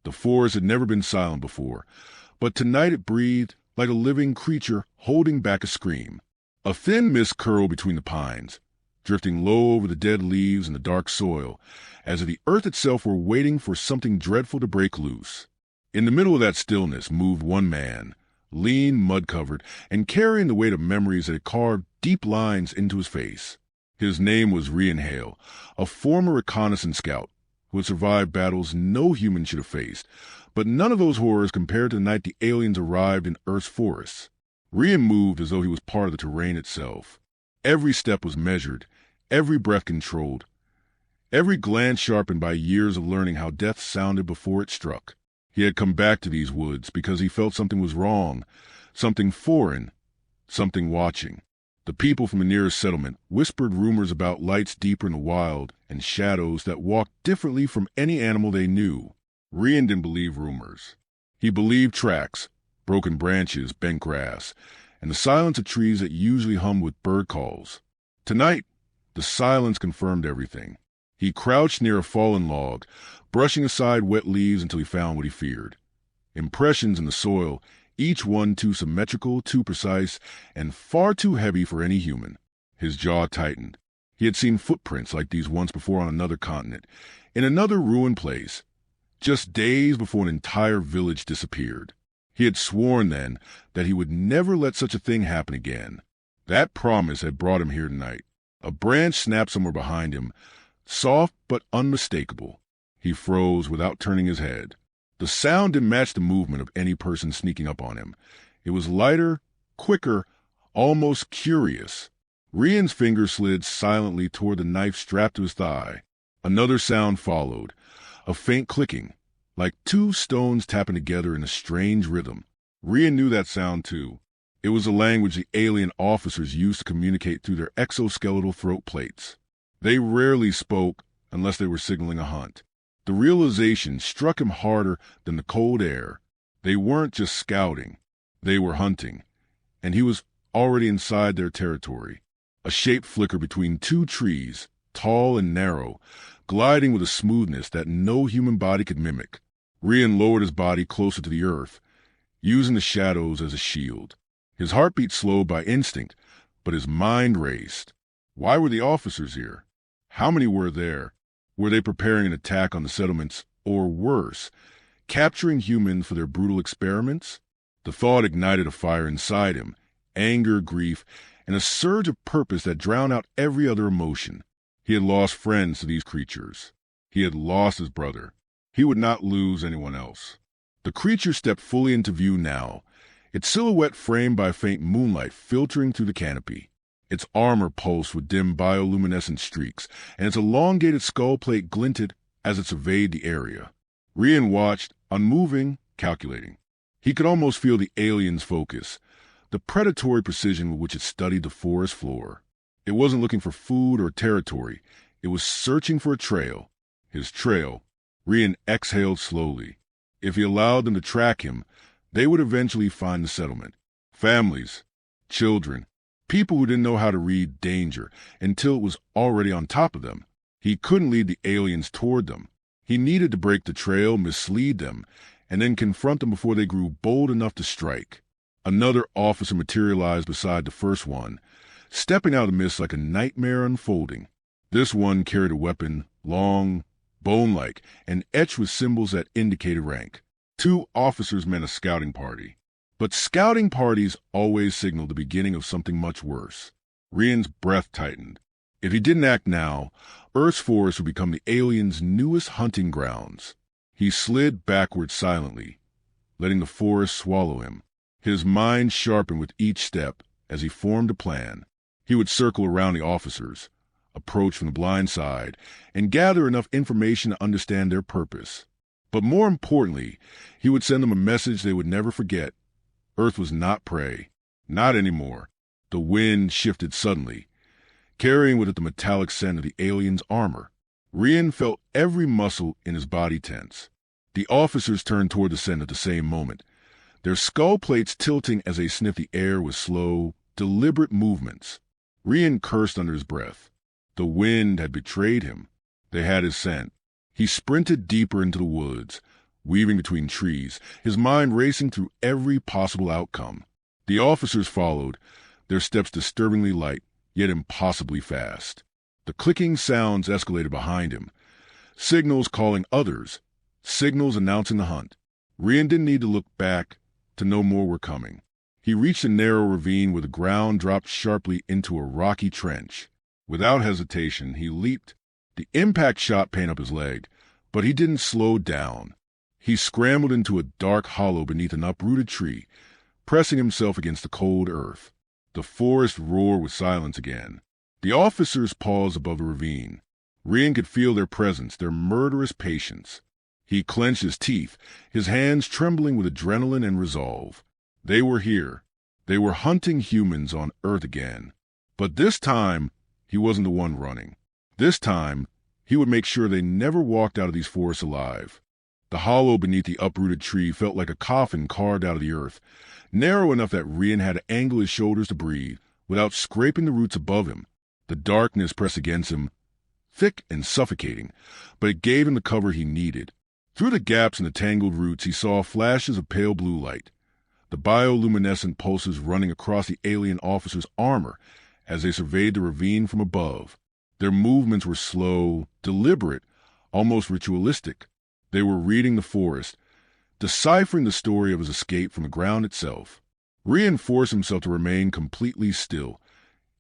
The forest had never been silent before, but tonight it breathed like a living creature holding back a scream. A thin mist curled between the pines, drifting low over the dead leaves and the dark soil, as if the earth itself were waiting for something dreadful to break loose. In the middle of that stillness moved one man, lean, mud-covered, and carrying the weight of memories that had carved deep lines into his face. His name was Rian Hale, a former reconnaissance scout who had survived battles no human should have faced, but none of those horrors compared to the night the aliens arrived in Earth's forests. Rian moved as though he was part of the terrain itself. Every step was measured, every breath controlled, every glance sharpened by years of learning how death sounded before it struck. He had come back to these woods because he felt something was wrong, something foreign, something watching. The people from the nearest settlement whispered rumors about lights deeper in the wild and shadows that walked differently from any animal they knew. Rian didn't believe rumors. He believed tracks, broken branches, bent grass, and the silence of trees that usually hummed with bird calls. Tonight, the silence confirmed everything. He crouched near a fallen log, brushing aside wet leaves until he found what he feared. Impressions in the soil, each one too symmetrical, too precise, and far too heavy for any human. His jaw tightened. He had seen footprints like these once before on another continent, in another ruined place, just days before an entire village disappeared. He had sworn then that he would never let such a thing happen again. That promise had brought him here tonight. A branch snapped somewhere behind him, soft but unmistakable. He froze without turning his head. The sound didn't match the movement of any person sneaking up on him. It was lighter, quicker, almost curious. Rian's finger slid silently toward the knife strapped to his thigh. Another sound followed, a faint clicking, like two stones tapping together in a strange rhythm. Rian knew that sound too. It was the language the alien officers used to communicate through their exoskeletal throat plates. They rarely spoke unless they were signaling a hunt. The realization struck him harder than the cold air. They weren't just scouting. They were hunting. And he was already inside their territory. A shape flickered between two trees, tall and narrow, gliding with a smoothness that no human body could mimic. Rian lowered his body closer to the earth, using the shadows as a shield. His heartbeat slowed by instinct, but his mind raced. Why were the officers here? How many were there? Were they preparing an attack on the settlements, or worse, capturing humans for their brutal experiments? The thought ignited a fire inside him, anger, grief, and a surge of purpose that drowned out every other emotion. He had lost friends to these creatures. He had lost his brother. He would not lose anyone else. The creature stepped fully into view now, its silhouette framed by faint moonlight filtering through the canopy. Its armor pulsed with dim bioluminescent streaks, and its elongated skull plate glinted as it surveyed the area. Rian watched, unmoving, calculating. He could almost feel the alien's focus, the predatory precision with which it studied the forest floor. It wasn't looking for food or territory. It was searching for a trail. His trail. Rian exhaled slowly. If he allowed them to track him, they would eventually find the settlement. Families, children, people who didn't know how to read danger until it was already on top of them. He couldn't lead the aliens toward them. He needed to break the trail, mislead them, and then confront them before they grew bold enough to strike. Another officer materialized beside the first one, stepping out of the mist like a nightmare unfolding. This one carried a weapon, long, bone-like, and etched with symbols that indicated rank. 2 officers meant a scouting party. But scouting parties always signaled the beginning of something much worse. Rian's breath tightened. If he didn't act now, Earth's forest would become the aliens' newest hunting grounds. He slid backward silently, letting the forest swallow him. His mind sharpened with each step as he formed a plan. He would circle around the officers, approach from the blind side, and gather enough information to understand their purpose. But more importantly, he would send them a message they would never forget. Earth was not prey. Not anymore. The wind shifted suddenly, carrying with it the metallic scent of the alien's armor. Rian felt every muscle in his body tense. The officers turned toward the scent at the same moment, their skull plates tilting as they sniffed the air with slow, deliberate movements. Rian cursed under his breath. The wind had betrayed him. They had his scent. He sprinted deeper into the woods, weaving between trees, his mind racing through every possible outcome. The officers followed, their steps disturbingly light, yet impossibly fast. The clicking sounds escalated behind him, signals calling others, signals announcing the hunt. Rian didn't need to look back to know more were coming. He reached a narrow ravine where the ground dropped sharply into a rocky trench. Without hesitation, he leaped. The impact shot pain up his leg, but he didn't slow down. He scrambled into a dark hollow beneath an uprooted tree, pressing himself against the cold earth. The forest roared with silence again. The officers paused above the ravine. Rian could feel their presence, their murderous patience. He clenched his teeth, his hands trembling with adrenaline and resolve. They were here. They were hunting humans on Earth again. But this time, he wasn't the one running. This time, he would make sure they never walked out of these forests alive. The hollow beneath the uprooted tree felt like a coffin carved out of the earth, narrow enough that Rian had to angle his shoulders to breathe without scraping the roots above him. The darkness pressed against him, thick and suffocating, but it gave him the cover he needed. Through the gaps in the tangled roots, he saw flashes of pale blue light, the bioluminescent pulses running across the alien officers' armor as they surveyed the ravine from above. Their movements were slow, deliberate, almost ritualistic. They were reading the forest, deciphering the story of his escape from the ground itself. Rian forced himself to remain completely still,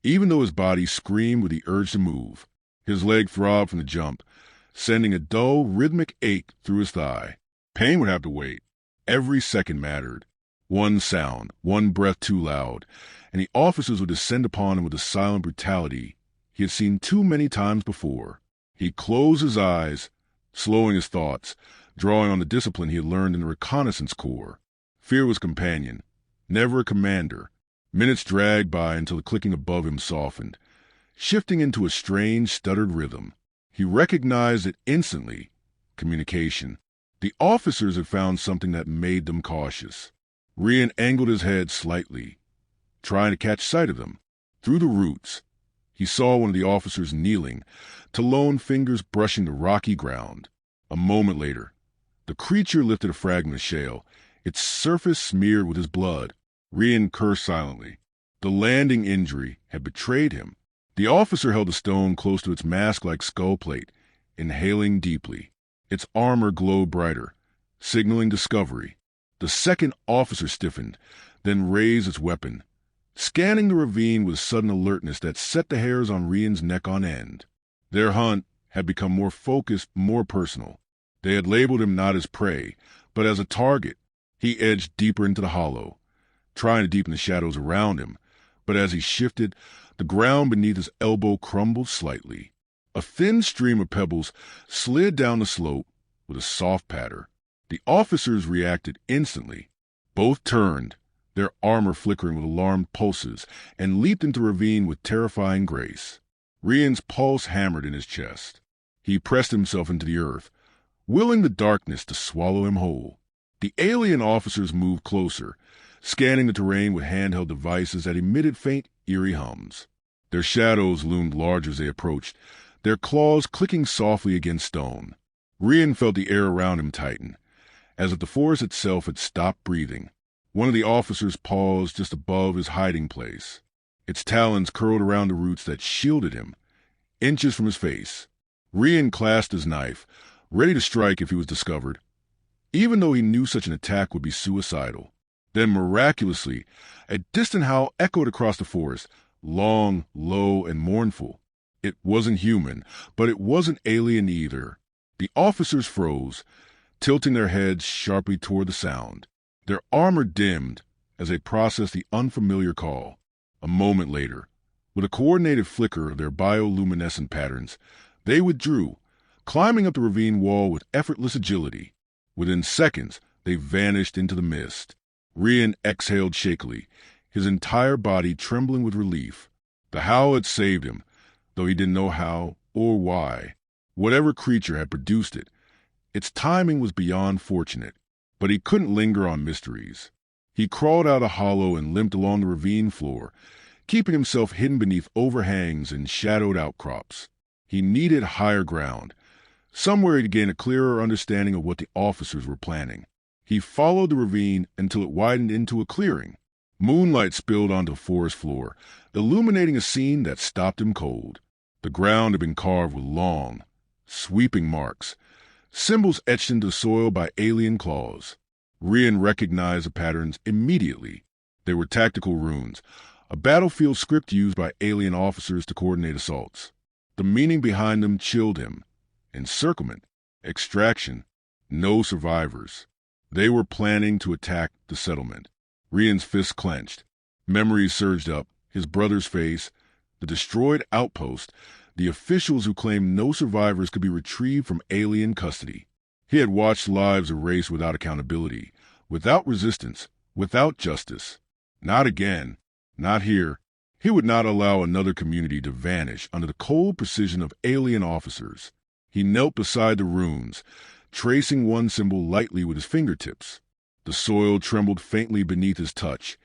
even though his body screamed with the urge to move. His leg throbbed from the jump, sending a dull, rhythmic ache through his thigh. Pain would have to wait. Every second mattered. One sound, one breath too loud, and the officers would descend upon him with a silent brutality he had seen too many times before. He closed his eyes, slowing his thoughts, drawing on the discipline he had learned in the reconnaissance corps. Fear was companion, never a commander. Minutes dragged by until the clicking above him softened, shifting into a strange, stuttered rhythm. He recognized it instantly. Communication. The officers had found something that made them cautious. Rian angled his head slightly, trying to catch sight of them. Through the roots, he saw one of the officers kneeling, lone fingers brushing the rocky ground. A moment later, the creature lifted a fragment of shale, its surface smeared with his blood. Rian cursed silently. The landing injury had betrayed him. The officer held the stone close to its mask-like skull plate, inhaling deeply. Its armor glowed brighter, signaling discovery. The second officer stiffened, then raised its weapon, scanning the ravine with sudden alertness that set the hairs on Rian's neck on end. Their hunt had become more focused, more personal. They had labeled him not as prey, but as a target. He edged deeper into the hollow, trying to deepen the shadows around him, but as he shifted, the ground beneath his elbow crumbled slightly. A thin stream of pebbles slid down the slope with a soft patter. The officers reacted instantly. Both turned, their armor flickering with alarmed pulses, and leaped into the ravine with terrifying grace. Rian's pulse hammered in his chest. He pressed himself into the earth, willing the darkness to swallow him whole. The alien officers moved closer, scanning the terrain with handheld devices that emitted faint, eerie hums. Their shadows loomed larger as they approached, their claws clicking softly against stone. Rian felt the air around him tighten, as if the forest itself had stopped breathing. One of the officers paused just above his hiding place. Its talons curled around the roots that shielded him, inches from his face. Rian clasped his knife, ready to strike if he was discovered, even though he knew such an attack would be suicidal. Then miraculously, a distant howl echoed across the forest, long, low, and mournful. It wasn't human, but it wasn't alien either. The officers froze, tilting their heads sharply toward the sound. Their armor dimmed as they processed the unfamiliar call. A moment later, with a coordinated flicker of their bioluminescent patterns, they withdrew, climbing up the ravine wall with effortless agility. Within seconds, they vanished into the mist. Rian exhaled shakily, his entire body trembling with relief. The howl had saved him, though he didn't know how or why. Whatever creature had produced it, its timing was beyond fortunate, but he couldn't linger on mysteries. He crawled out a hollow and limped along the ravine floor, keeping himself hidden beneath overhangs and shadowed outcrops. He needed higher ground, Somewhere he'd gain a clearer understanding of what the officers were planning. He followed the ravine until it widened into a clearing. Moonlight spilled onto the forest floor, illuminating a scene that stopped him cold. The ground had been carved with long, sweeping marks, symbols etched into the soil by alien claws. Rian recognized the patterns immediately. They were tactical runes, a battlefield script used by alien officers to coordinate assaults. The meaning behind them chilled him. Encirclement, extraction, no survivors. They were planning to attack the settlement. Rian's fists clenched. Memories surged up, his brother's face, the destroyed outpost, the officials who claimed no survivors could be retrieved from alien custody. He had watched lives erased without accountability, without resistance, without justice. Not again. Not here. He would not allow another community to vanish under the cold precision of alien officers. He knelt beside the runes, tracing one symbol lightly with his fingertips. The soil trembled faintly beneath his touch,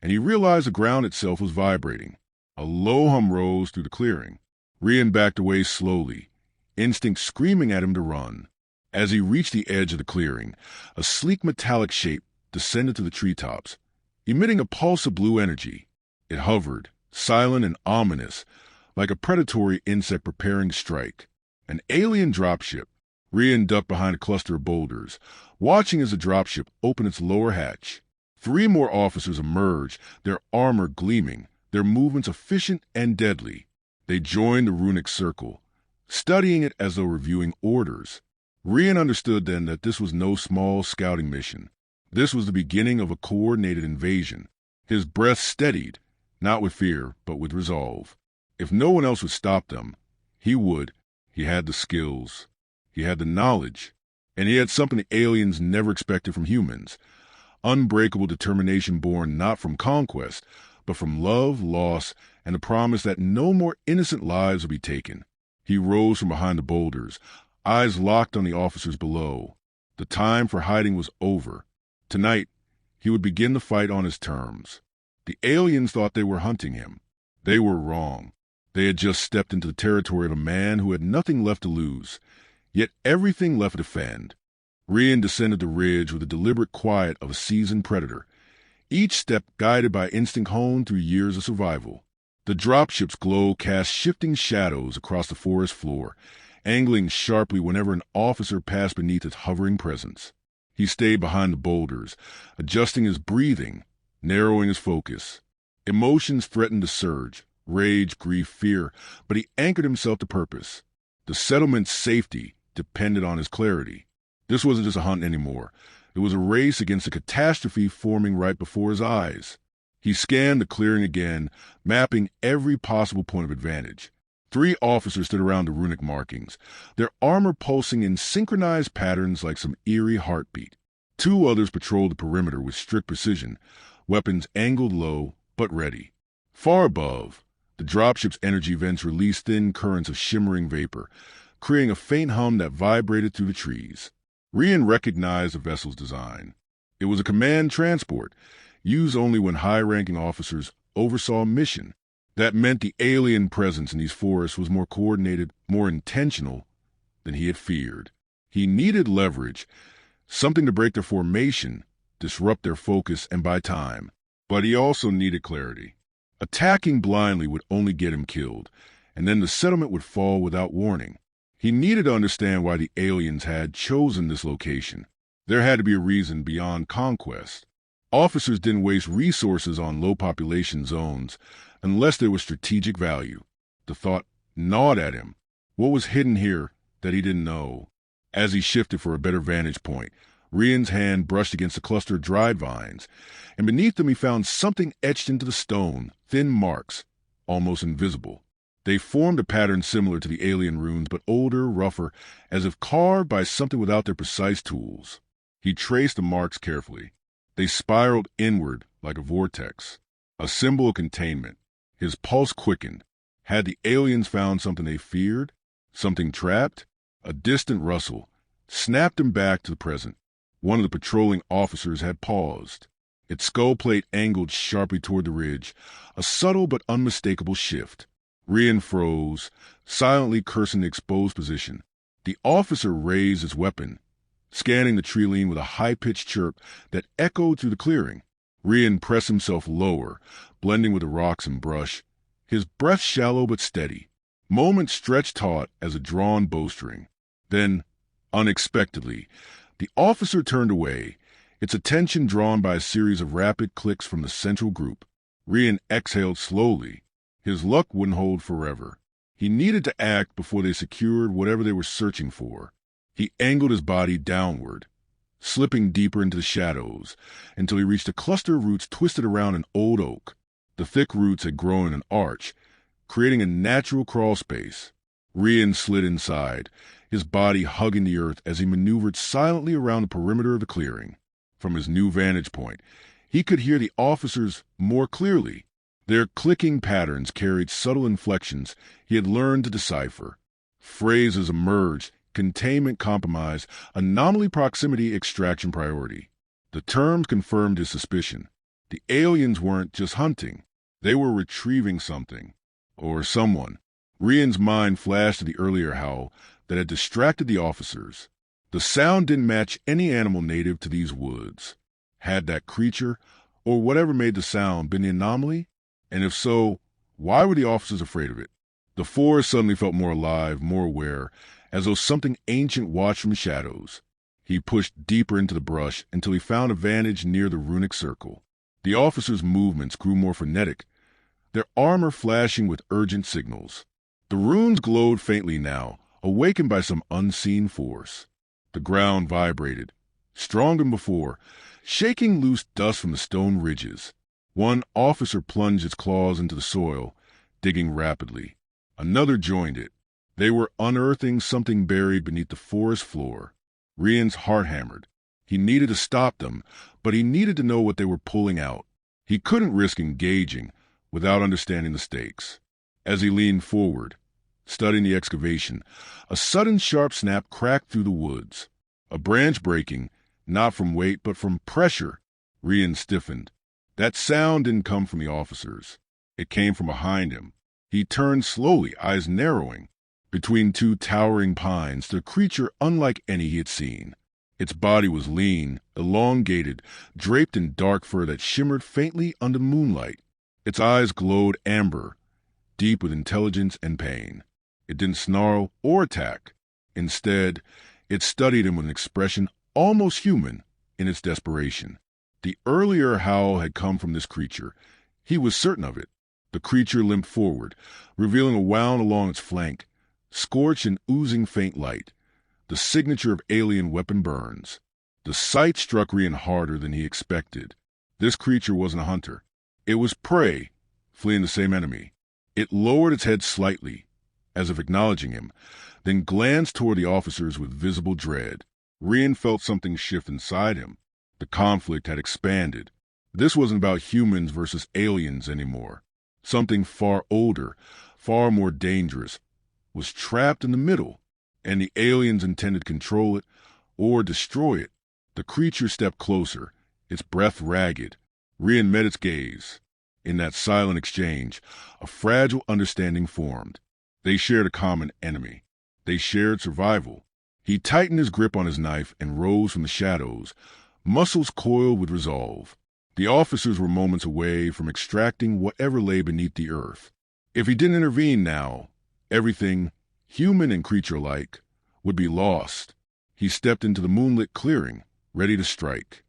and he realized the ground itself was vibrating. A low hum rose through the clearing. Rian backed away slowly, instinct screaming at him to run. As he reached the edge of the clearing, a sleek metallic shape descended to the treetops, emitting a pulse of blue energy. It hovered, silent and ominous, like a predatory insect preparing to strike. An alien dropship. Rian ducked behind a cluster of boulders, watching as the dropship opened its lower hatch. 3 more officers emerged, their armor gleaming, their movements efficient and deadly. They joined the runic circle, studying it as though reviewing orders. Rian understood then that this was no small scouting mission. This was the beginning of a coordinated invasion. His breath steadied, not with fear, but with resolve. If no one else would stop them, he would. He had the skills. He had the knowledge. And he had something the aliens never expected from humans. Unbreakable determination born not from conquest, but from love, loss, and the promise that no more innocent lives would be taken. He rose from behind the boulders, eyes locked on the officers below. The time for hiding was over. Tonight, he would begin the fight on his terms. The aliens thought they were hunting him. They were wrong. They had just stepped into the territory of a man who had nothing left to lose, yet everything left to defend. Rian descended the ridge with the deliberate quiet of a seasoned predator, each step guided by instinct honed through years of survival. The dropship's glow cast shifting shadows across the forest floor, angling sharply whenever an officer passed beneath its hovering presence. He stayed behind the boulders, adjusting his breathing, narrowing his focus. Emotions threatened to surge, rage, grief, fear, but he anchored himself to purpose. The settlement's safety depended on his clarity. This wasn't just a hunt anymore. It was a race against a catastrophe forming right before his eyes. He scanned the clearing again, mapping every possible point of advantage. 3 officers stood around the runic markings, their armor pulsing in synchronized patterns like some eerie heartbeat. 2 others patrolled the perimeter with strict precision, weapons angled low but ready. Far above, the dropship's energy vents released thin currents of shimmering vapor, creating a faint hum that vibrated through the trees. Rian recognized the vessel's design. It was a command transport, used only when high-ranking officers oversaw a mission. That meant the alien presence in these forests was more coordinated, more intentional than he had feared. He needed leverage, something to break their formation, disrupt their focus, and buy time. But he also needed clarity. Attacking blindly would only get him killed, and then the settlement would fall without warning. He needed to understand why the aliens had chosen this location. There had to be a reason beyond conquest. Officers didn't waste resources on low-population zones unless there was strategic value. The thought gnawed at him. What was hidden here that he didn't know? As he shifted for a better vantage point, Rian's hand brushed against a cluster of dried vines, and beneath them he found something etched into the stone, thin marks, almost invisible. They formed a pattern similar to the alien runes, but older, rougher, as if carved by something without their precise tools. He traced the marks carefully. They spiraled inward like a vortex, a symbol of containment. His pulse quickened. Had the aliens found something they feared? Something trapped? A distant rustle snapped him back to the present. One of the patrolling officers had paused. Its skull plate angled sharply toward the ridge, a subtle but unmistakable shift. Rian froze, silently cursing the exposed position. The officer raised his weapon, scanning the tree with a high-pitched chirp that echoed through the clearing. Rian pressed himself lower, blending with the rocks and brush, his breath shallow but steady. Moments stretched taut as a drawn bowstring. Then, unexpectedly, the officer turned away, its attention drawn by a series of rapid clicks from the central group. Rian exhaled slowly. His luck wouldn't hold forever. He needed to act before they secured whatever they were searching for. He angled his body downward, slipping deeper into the shadows until he reached a cluster of roots twisted around an old oak. The thick roots had grown in an arch, creating a natural crawl space. Rian slid inside, his body hugging the earth as he maneuvered silently around the perimeter of the clearing. From his new vantage point, he could hear the officers more clearly. Their clicking patterns carried subtle inflections he had learned to decipher. Phrases emerged: containment compromise, anomaly proximity, extraction priority. The terms confirmed his suspicion. The aliens weren't just hunting. They were retrieving something. Or someone. Rian's mind flashed to the earlier howl that had distracted the officers. The sound didn't match any animal native to these woods. Had that creature, or whatever made the sound, been the anomaly? And if so, why were the officers afraid of it? The forest suddenly felt more alive, more aware, as though something ancient watched from the shadows. He pushed deeper into the brush until he found a vantage near the runic circle. The officers' movements grew more frenetic, their armor flashing with urgent signals. The runes glowed faintly now, awakened by some unseen force. The ground vibrated, stronger than before, shaking loose dust from the stone ridges. One officer plunged its claws into the soil, digging rapidly. Another joined it. They were unearthing something buried beneath the forest floor. Rian's heart hammered. He needed to stop them, but he needed to know what they were pulling out. He couldn't risk engaging without understanding the stakes. As he leaned forward, studying the excavation, a sudden sharp snap cracked through the woods. A branch breaking, not from weight but from pressure. Rian stiffened. That sound didn't come from the officers. It came from behind him. He turned slowly, eyes narrowing. Between two towering pines stood a creature unlike any he had seen. Its body was lean, elongated, draped in dark fur that shimmered faintly under moonlight. Its eyes glowed amber, deep with intelligence and pain. It didn't snarl or attack. Instead, it studied him with an expression almost human in its desperation. The earlier howl had come from this creature. He was certain of it. The creature limped forward, revealing a wound along its flank, scorched and oozing faint light, the signature of alien weapon burns. The sight struck Rian harder than he expected. This creature wasn't a hunter. It was prey, fleeing the same enemy. It lowered its head slightly, as if acknowledging him, then glanced toward the officers with visible dread. Rian felt something shift inside him. The conflict had expanded. This wasn't about humans versus aliens anymore. Something far older, far more dangerous, was trapped in the middle, and the aliens intended to control it or destroy it. The creature stepped closer, its breath ragged. Rian met its gaze. In that silent exchange, a fragile understanding formed. They shared a common enemy. They shared survival. He tightened his grip on his knife and rose from the shadows, muscles coiled with resolve. The officers were moments away from extracting whatever lay beneath the earth. If he didn't intervene now, everything, human and creature alike, would be lost. He stepped into the moonlit clearing, ready to strike.